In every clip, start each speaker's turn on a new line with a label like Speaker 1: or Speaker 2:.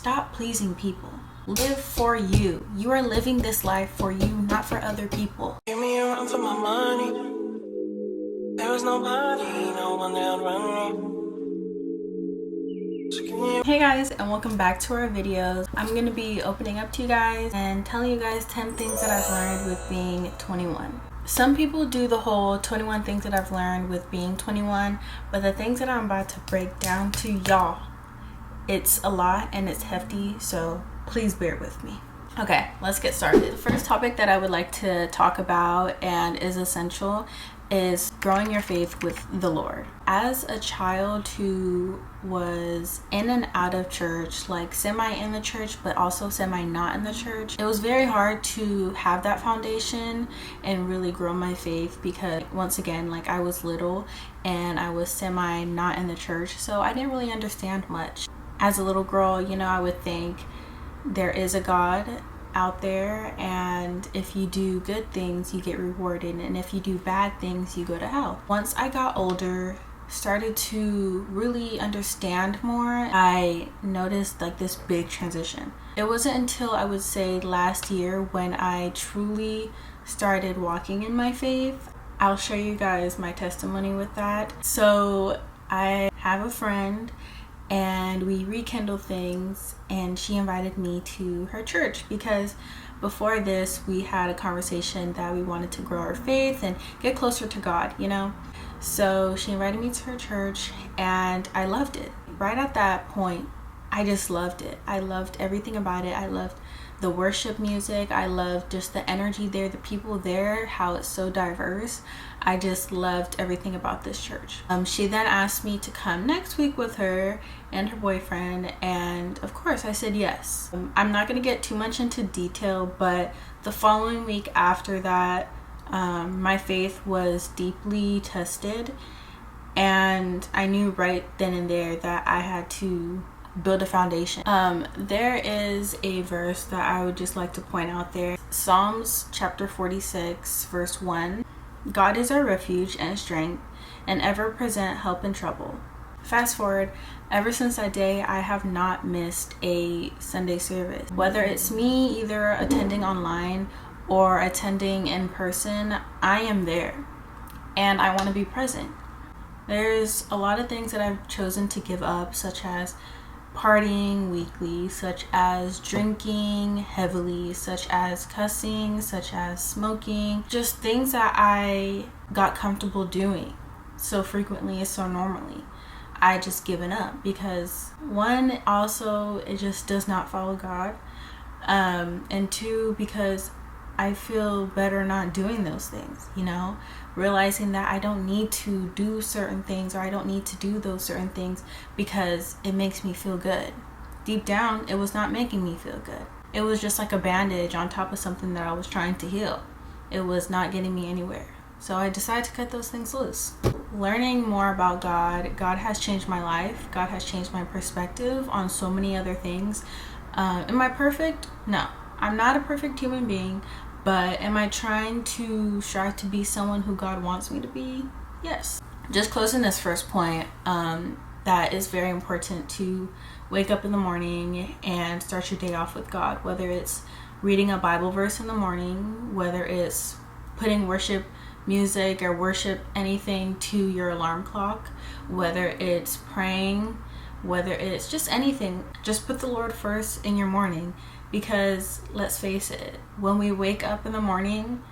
Speaker 1: Stop pleasing people. Live for you. You are living this life for you, not for other people.
Speaker 2: Give me a run for my money. There was nobody, no one that run me.
Speaker 1: Hey guys, and welcome back to our videos. I'm going to be opening up to you guys and telling you guys 10 things that I've learned with being 21. Some people do the whole 21 things that I've learned with being 21, but the things that I'm about to break down to y'all, it's a lot and it's hefty, so please bear with me. Okay, let's get started. The first topic that I would like to talk about and is essential is growing your faith with the Lord. As a child who was in and out of church, like semi in the church but also semi not in the church, it was very hard to have that foundation and really grow my faith because once again, like I was little and I was semi not in the church, so I didn't really understand much. As a little girl, you know, I would think there is a God out there, and if you do good things you get rewarded, and if you do bad things you go to hell. Once I got older, started to really understand more, I noticed like this big transition. It wasn't until I would say last year when I truly started walking in my faith. I'll show you guys my testimony with that. So I have a friend and we rekindle things, and she invited me to her church because before this we had a conversation that we wanted to grow our faith and get closer to God, you know. So she invited me to her church and I loved it. Right at that point I just loved it. I loved everything about it. I loved the worship music. I loved just the energy there, the people there, how it's so diverse. I just loved everything about this church. She then asked me to come next week with her and her boyfriend, and of course I said yes. I'm not going to get too much into detail, but the following week after that, my faith was deeply tested, and I knew right then and there that I had to build a foundation. There is a verse that I would just like to point out there. Psalms chapter 46 verse 1. God is our refuge and strength, and ever-present help in trouble. Fast forward, ever since that day, I have not missed a Sunday service. Whether it's me either attending online or attending in person, I am there, and I want to be present. There's a lot of things that I've chosen to give up, such as partying weekly, such as drinking heavily, such as cussing, such as smoking, just things that I got comfortable doing so frequently, so normally. I just given up because one, also it just does not follow God, and two, because I feel better not doing those things, you know, realizing that I don't need to do certain things, or I don't need to do those certain things because it makes me feel good. Deep down, it was not making me feel good. It was just like a bandage on top of something that I was trying to heal. It was not getting me anywhere. So I decided to cut those things loose. Learning more about God, God has changed my life. God has changed my perspective on so many other things. Am I perfect? No. I'm not a perfect human being. But am I trying to strive to be someone who God wants me to be? Yes. Just closing this first point, that is very important to wake up in the morning and start your day off with God. Whether it's reading a Bible verse in the morning, whether it's putting worship music or worship anything to your alarm clock, whether it's praying, whether it's just anything, just put the Lord first in your morning. Because let's face it, when we wake up in the morning,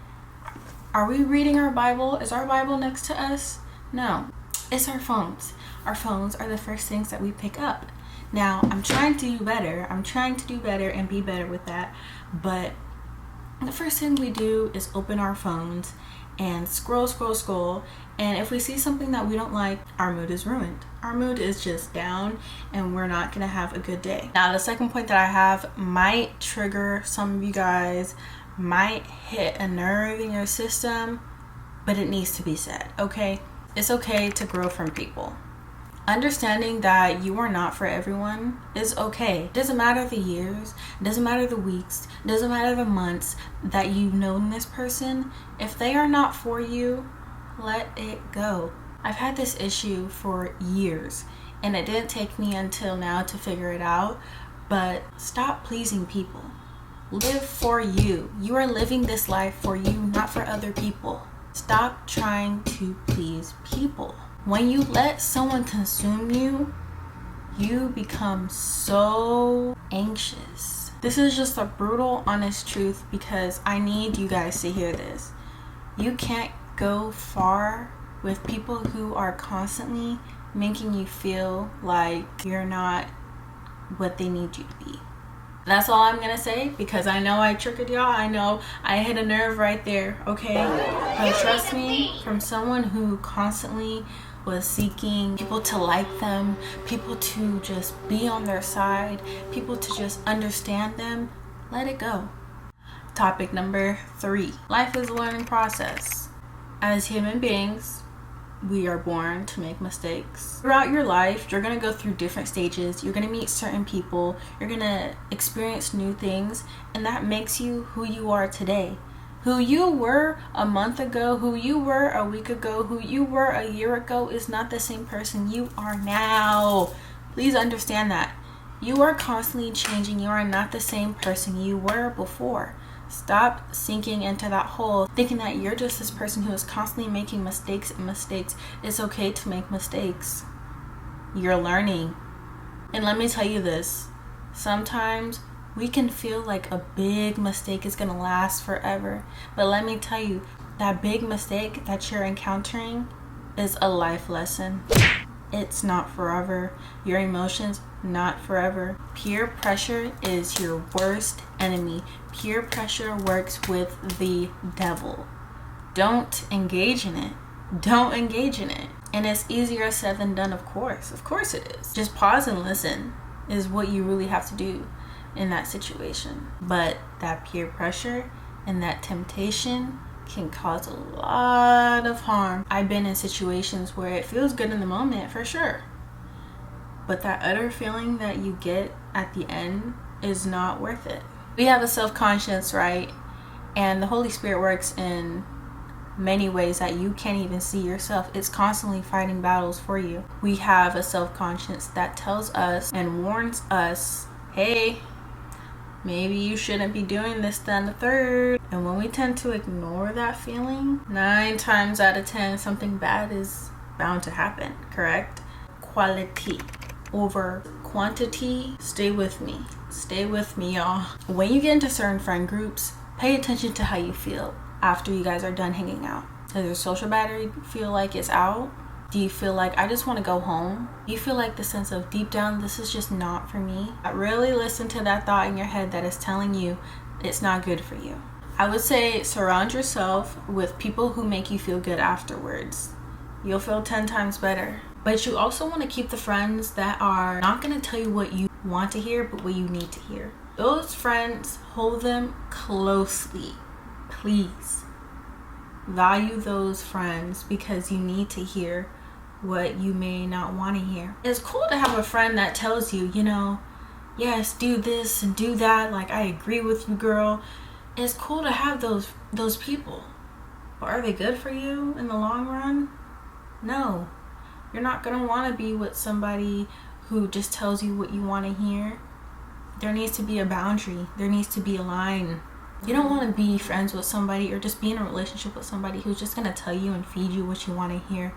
Speaker 1: are we reading our Bible? Is our Bible next to us? No, it's our phones. Our phones are the first things that we pick up. Now, I'm trying to do better. I'm trying to do better and be better with that. But the first thing we do is open our phones and scroll. And if we see something that we don't like, our mood is ruined. Our mood is just down and we're not gonna have a good day. Now, the second point that I have might trigger some of you guys, might hit a nerve in your system, but it needs to be said, okay? It's okay to grow from people. Understanding that you are not for everyone is okay. It doesn't matter the years, it doesn't matter the weeks, it doesn't matter the months that you've known this person. If they are not for you, let it go. I've had this issue for years, and it didn't take me until now to figure it out, but stop pleasing people. Live for you. You are living this life for you, not for other people. Stop trying to please people. When you let someone consume you, you become so anxious. This is just a brutal, honest truth because I need you guys to hear this. You can't go far with people who are constantly making you feel like you're not what they need you to be. That's all I'm gonna say because I know I triggered y'all. I know I hit a nerve right there, okay? But trust me, from someone who constantly was seeking people to like them, people to just be on their side, people to just understand them, let it go. Topic number 3. Life is a learning process. As human beings, we are born to make mistakes. Throughout your life, you're going to go through different stages. You're going to meet certain people. You're going to experience new things. And that makes you who you are today. Who you were a month ago, who you were a week ago, who you were a year ago is not the same person you are now. Please understand that. You are constantly changing. You are not the same person you were before. Stop sinking into that hole, thinking that you're just this person who is constantly making mistakes and mistakes. It's okay to make mistakes. You're learning. And let me tell you this. Sometimes we can feel like a big mistake is going to last forever. But let me tell you, that big mistake that you're encountering is a life lesson. It's not forever. Your emotions, not forever. Peer pressure is your worst enemy. Peer pressure works with the devil. Don't engage in it. Don't engage in it. And it's easier said than done, of course. Of course it is. Just pause and listen is what you really have to do in that situation. But that peer pressure and that temptation can cause a lot of harm. I've been in situations where it feels good in the moment, for sure. But that utter feeling that you get at the end is not worth it. We have a self-conscious, right? And the Holy Spirit works in many ways that you can't even see yourself. It's constantly fighting battles for you. We have a self-conscious that tells us and warns us, hey, maybe you shouldn't be doing this, then the third. And when we tend to ignore that feeling, 9 times out of 10, something bad is bound to happen, correct? Quality over quantity. Stay with me. Stay with me, y'all. When you get into certain friend groups, pay attention to how you feel after you guys are done hanging out. Does your social battery feel like it's out? Do you feel like, I just want to go home? Do you feel like the sense of deep down, this is just not for me? Really listen to that thought in your head that is telling you it's not good for you. I would say surround yourself with people who make you feel good afterwards. You'll feel 10 times better. But you also want to keep the friends that are not going to tell you what you want to hear, but what you need to hear. Those friends, hold them closely. Please. Value those friends because you need to hear what you may not want to hear. It's cool to have a friend that tells you, yes, do this and do that. Like, I agree with you, girl. It's cool to have those people. But are they good for you in the long run? No. You're not going to want to be with somebody who just tells you what you want to hear. There needs to be a boundary. There needs to be a line. You don't want to be friends with somebody or just be in a relationship with somebody who's just going to tell you and feed you what you want to hear.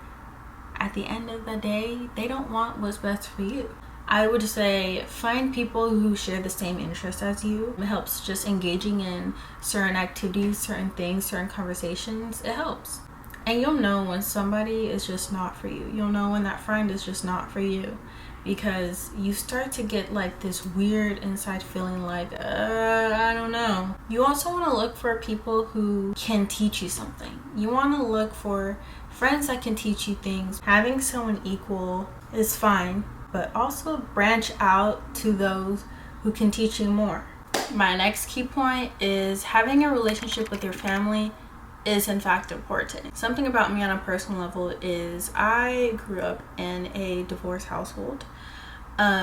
Speaker 1: At the end of the day, they don't want what's best for you. I would say find people who share the same interests as you. It helps just engaging in certain activities, certain things, certain conversations. It helps. And you'll know when somebody is just not for you. You'll know when that friend is just not for you. Because you start to get like this weird inside feeling like, I don't know. You also want to look for people who can teach you something. You want to look for friends that can teach you things. Having someone equal is fine, but also branch out to those who can teach you more. My next key point is having a relationship with your family is in fact important. Something about me on a personal level is I grew up in a divorce household.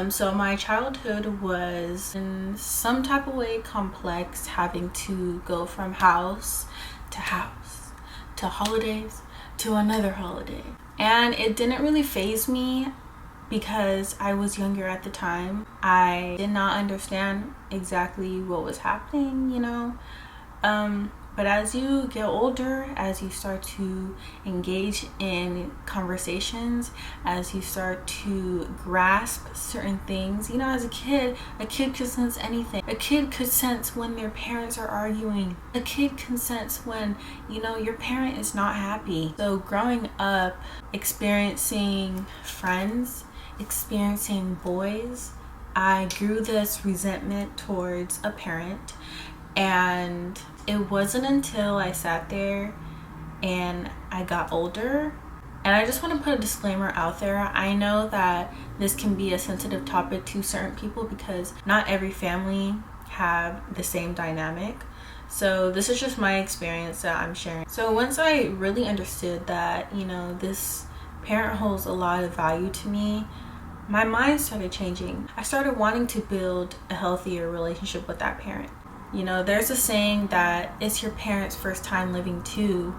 Speaker 1: So my childhood was in some type of way complex, having to go from house to holidays to another holiday. And it didn't really faze me because I was younger at the time. I did not understand exactly what was happening, you know. But as you get older, as you start to engage in conversations, as you start to grasp certain things, you know, as a kid could sense anything. A kid could sense when their parents are arguing. A kid can sense when, you know, your parent is not happy. So growing up, experiencing friends, experiencing boys, I grew this resentment towards a parent. And it wasn't until I sat there and I got older, and I just want to put a disclaimer out there. I know that this can be a sensitive topic to certain people because not every family have the same dynamic. So this is just my experience that I'm sharing. So once I really understood that, you know, this parent holds a lot of value to me, my mind started changing. I started wanting to build a healthier relationship with that parent. You know, there's a saying that it's your parents' first time living too,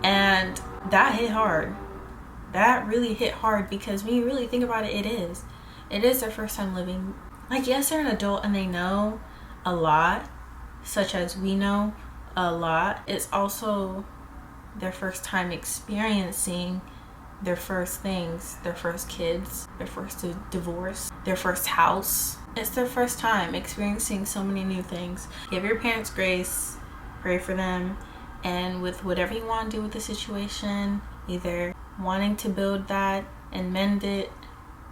Speaker 1: and that hit hard. That really hit hard because when you really think about it, it is their first time living. Like, yes, they're an adult and they know a lot, such as we know a lot. It's also their first time experiencing their first things, their first kids, their first divorce, their first house. It's their first time experiencing so many new things. Give your parents grace, pray for them, and with whatever you want to do with the situation, either wanting to build that and mend it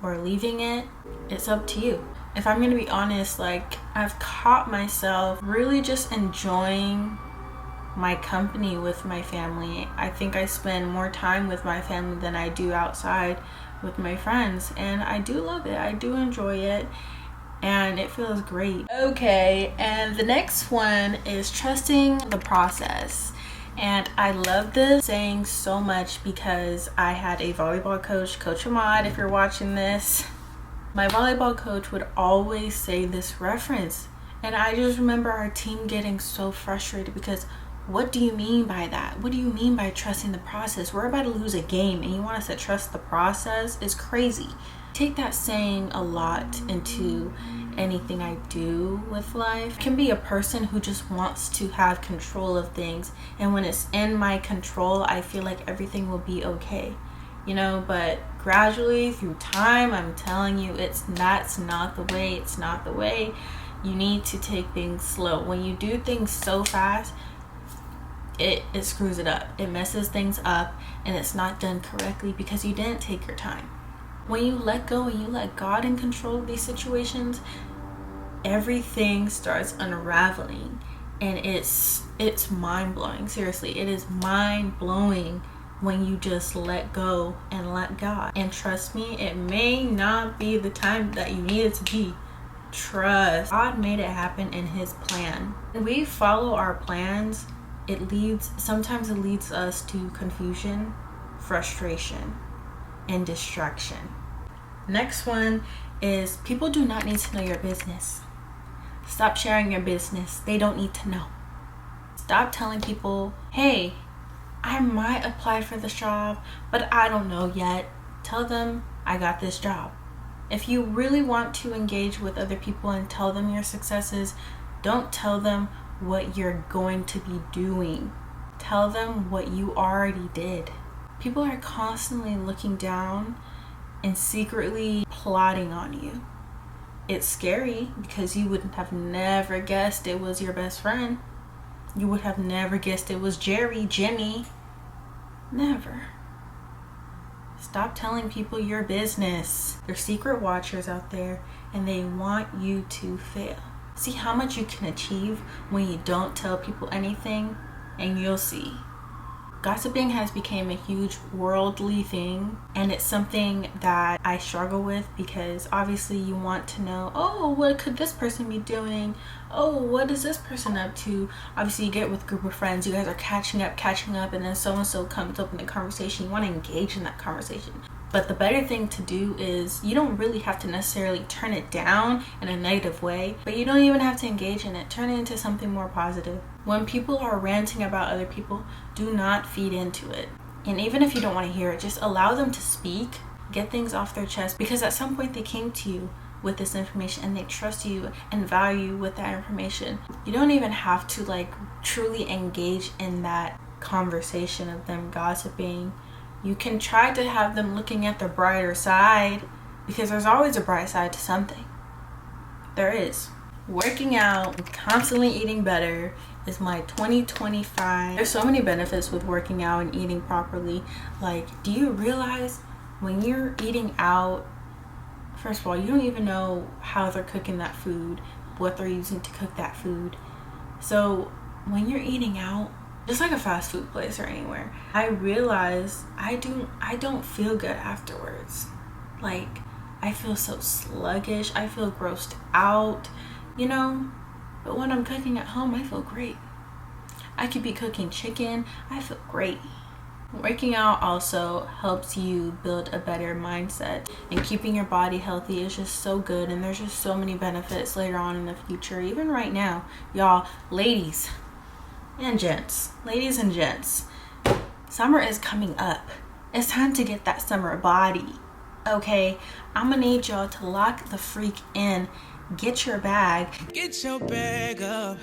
Speaker 1: or leaving it, it's up to you. If I'm going to be honest, like, I've caught myself really just enjoying my company with my family. I think I spend more time with my family than I do outside with my friends, and I do love it. I do enjoy it, and it feels great. Okay, and the next one is trusting the process. And I love this saying so much because I had a volleyball coach, Coach Ahmad, if you're watching this. My volleyball coach would always say this reference, and I just remember our team getting so frustrated because what do you mean by that? What do you mean by trusting the process? We're about to lose a game and you want us to trust the process? It's crazy. Take that saying a lot into anything I do with life. I can be a person who just wants to have control of things, and when it's in my control, I feel like everything will be okay, you know. But gradually through time, I'm telling you, that's not the way. It's not the way. You need to take things slow. When you do things so fast, it screws it up. It messes things up, and it's not done correctly because you didn't take your time. When you let go and you let God in control of these situations, everything starts unraveling, and it's mind-blowing. Seriously, it is mind-blowing when you just let go and let God. And trust me, it may not be the time that you need it to be. Trust. God made it happen in His plan. When we follow our plans, sometimes it leads us to confusion, frustration, and distraction. Next one is people do not need to know your business. Stop sharing your business. They don't need to know. Stop telling people, hey, I might apply for this job, but I don't know yet. Tell them I got this job. If you really want to engage with other people and tell them your successes, don't tell them what you're going to be doing. Tell them what you already did. People are constantly looking down and secretly plotting on you. It's scary because you would have never guessed it was your best friend. You would have never guessed it was Jerry, Jimmy. Never. Stop telling people your business. There's secret watchers out there, and they want you to fail. See how much you can achieve when you don't tell people anything, and you'll see. Gossiping has become a huge worldly thing, and it's something that I struggle with because obviously you want to know, oh, what could this person be doing? Oh, what is this person up to? Obviously you get with a group of friends, you guys are catching up, and then so-and-so comes up in the conversation. You want to engage in that conversation. But the better thing to do is you don't really have to necessarily turn it down in a negative way, but you don't even have to engage in it. Turn it into something more positive. When people are ranting about other people, do not feed into it. And even if you don't want to hear it, just allow them to speak get things off their chest, because at some point they came to you with this information and they trust you and value with that information. You don't even have to like truly engage in that conversation of them gossiping. You can try to have them looking at the brighter side, because there's always a bright side to something. There is. Working out and constantly eating better is my 2025. There's so many benefits with working out and eating properly. Like, do you realize when you're eating out, first of all, you don't even know how they're cooking that food, what they're using to cook that food. So when you're eating out, just like a fast food place or anywhere, I realize I don't feel good afterwards. Like, I feel so sluggish, I feel grossed out, you know? But when I'm cooking at home, I feel great. I could be cooking chicken, I feel great. Working out also helps you build a better mindset, and keeping your body healthy is just so good, and there's just so many benefits later on in the future, even right now. Y'all, ladies and gents, summer is coming up. It's time to get that summer body, okay? I'm gonna need y'all to lock the freak in. Get your bag.
Speaker 2: Get your bag up.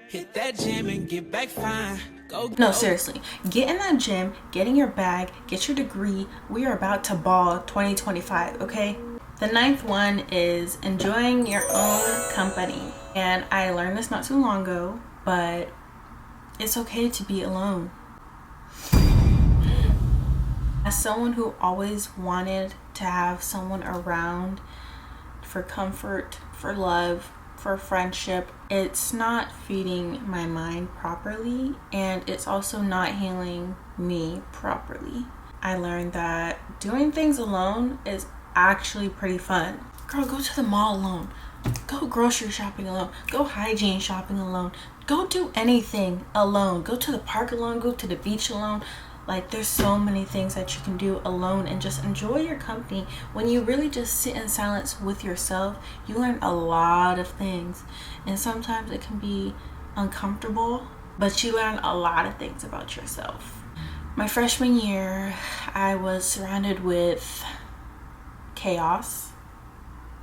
Speaker 2: Hit that gym and get back fine. Go.
Speaker 1: No, seriously. Get in that gym, get in your bag, get your degree. We are about to ball 2025, okay? The 9th one is enjoying your own company. And I learned this not too long ago, but it's okay to be alone. As someone who always wanted to have someone around for comfort, for love, for friendship, it's not feeding my mind properly, and it's also not healing me properly. I learned that doing things alone is actually pretty fun. Girl, go to the mall alone. Go grocery shopping alone. Go hygiene shopping alone. Go do anything alone. Go to the park alone. Go to the beach alone. Like, there's so many things that you can do alone and just enjoy your company. When you really just sit in silence with yourself, you learn a lot of things. And sometimes it can be uncomfortable, but you learn a lot of things about yourself. My freshman year, I was surrounded with chaos,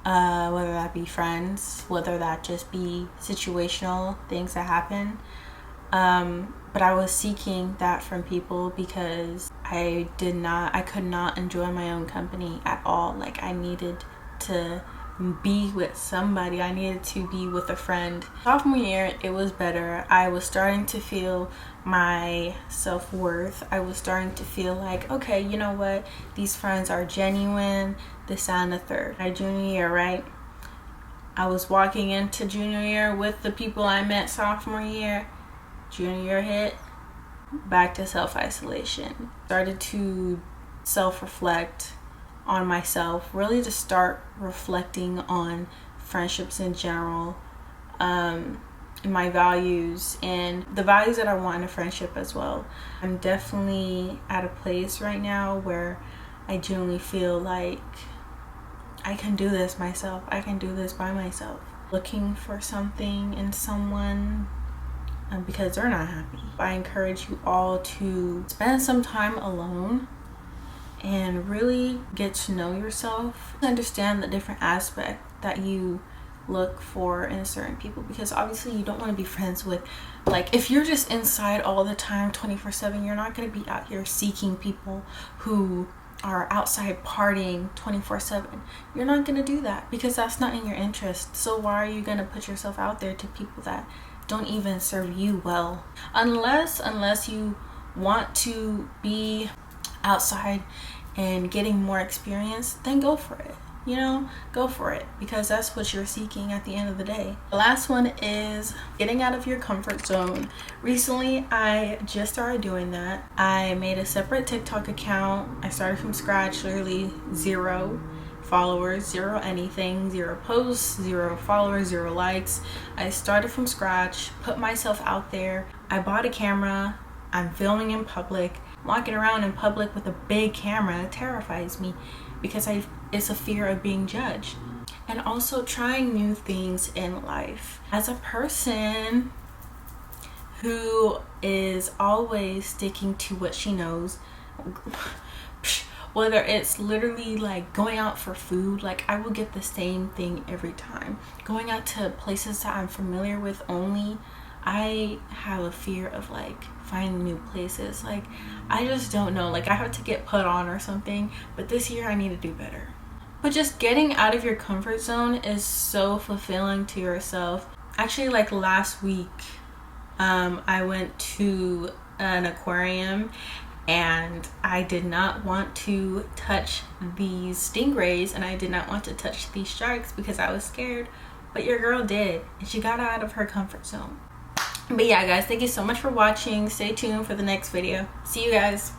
Speaker 1: whether that be friends, whether that just be situational things that happen. But I was seeking that from people because I could not enjoy my own company at all. Like, I needed to be with somebody. I needed to be with a friend. Sophomore year, it was better. I was starting to feel my self-worth. I was starting to feel like, okay, you know what? These friends are genuine, this and the third. My junior year, right? I was walking into junior year with the people I met sophomore year. Junior year hit, back to self-isolation. Started to self-reflect on myself, really to start reflecting on friendships in general, and my values and the values that I want in a friendship as well. I'm definitely at a place right now where I genuinely feel like I can do this myself. I can do this by myself. Looking for something in someone because they're not happy. I encourage you all to spend some time alone and really get to know yourself, understand the different aspects that you look for in certain people, because obviously you don't want to be friends with, like, if you're just inside all the time 24/7, you're not going to be out here seeking people who are outside partying 24/7. You're not going to do that because that's not in your interest. So why are you going to put yourself out there to people that don't even serve you well? Unless you want to be outside and getting more experience, then go for it. Go for it, because that's what you're seeking at the end of the day. The last one is getting out of your comfort zone. Recently, I just started doing that. I made a separate TikTok account. I started from scratch, literally 0 followers, 0 anything, 0 posts, 0 followers, 0 likes. I started from scratch, put myself out there. I bought a camera. I'm filming in public. Walking around in public with a big camera terrifies me because it's a fear of being judged. And also trying new things in life. As a person who is always sticking to what she knows, whether it's literally like going out for food, like I will get the same thing every time. Going out to places that I'm familiar with only, I have a fear of like finding new places. Like I just don't know, like I have to get put on or something, but this year I need to do better. But just getting out of your comfort zone is so fulfilling to yourself. Actually, like last week, I went to an aquarium and I did not want to touch these stingrays and I did not want to touch these sharks because I was scared, but your girl did, and she got out of her comfort zone. But yeah guys, thank you so much for watching. Stay tuned for the next video. See you guys.